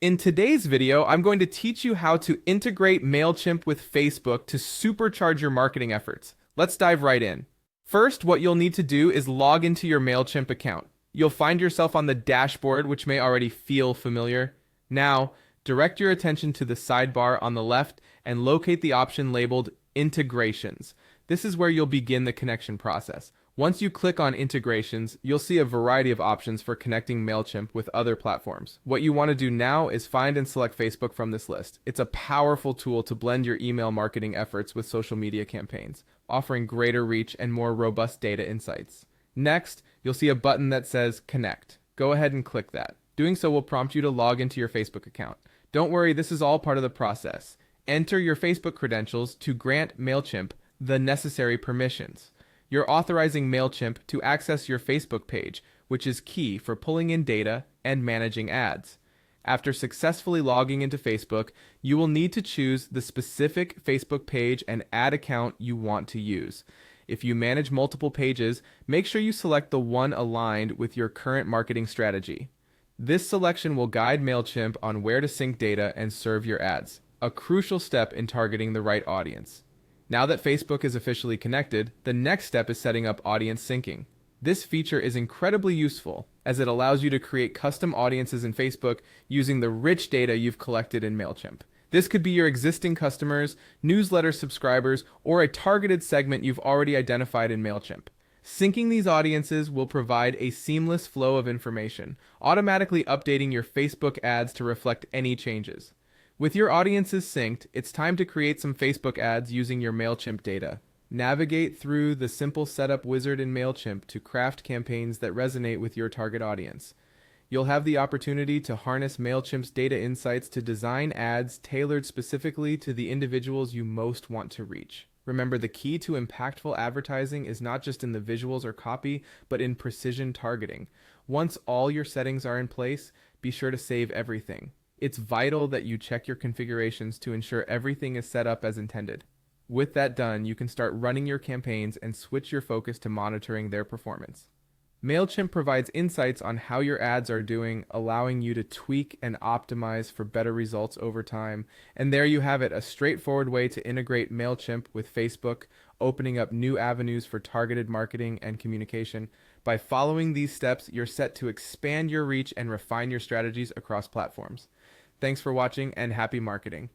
In today's video, I'm going to teach you how to integrate Mailchimp with Facebook to supercharge your marketing efforts. Let's dive right in. First, what you'll need to do is log into your Mailchimp account. You'll find yourself on the dashboard, which may already feel familiar. Now, direct your attention to the sidebar on the left and locate the option labeled Integrations. This is where you'll begin the connection process. Once you click on Integrations, you'll see a variety of options for connecting Mailchimp with other platforms. What you want to do now is find and select Facebook from this list. It's a powerful tool to blend your email marketing efforts with social media campaigns, offering greater reach and more robust data insights. Next, you'll see a button that says Connect. Go ahead and click that. Doing so will prompt you to log into your Facebook account. Don't worry, this is all part of the process. Enter your Facebook credentials to grant Mailchimp the necessary permissions. You're authorizing Mailchimp to access your Facebook page, which is key for pulling in data and managing ads. After successfully logging into Facebook, you will need to choose the specific Facebook page and ad account you want to use. If you manage multiple pages, make sure you select the one aligned with your current marketing strategy. This selection will guide Mailchimp on where to sync data and serve your ads, a crucial step in targeting the right audience. Now that Facebook is officially connected, the next step is setting up audience syncing. This feature is incredibly useful as it allows you to create custom audiences in Facebook using the rich data you've collected in Mailchimp. This could be your existing customers, newsletter subscribers, or a targeted segment you've already identified in Mailchimp. Syncing these audiences will provide a seamless flow of information, automatically updating your Facebook ads to reflect any changes. With your audiences synced, it's time to create some Facebook ads using your Mailchimp data. Navigate through the simple setup wizard in Mailchimp to craft campaigns that resonate with your target audience. You'll have the opportunity to harness Mailchimp's data insights to design ads tailored specifically to the individuals you most want to reach. Remember, the key to impactful advertising is not just in the visuals or copy, but in precision targeting. Once all your settings are in place, be sure to save everything. It's vital that you check your configurations to ensure everything is set up as intended. With that done, you can start running your campaigns and switch your focus to monitoring their performance. Mailchimp provides insights on how your ads are doing, allowing you to tweak and optimize for better results over time. And there you have it, a straightforward way to integrate Mailchimp with Facebook, opening up new avenues for targeted marketing and communication. By following these steps, you're set to expand your reach and refine your strategies across platforms. Thanks for watching and happy marketing.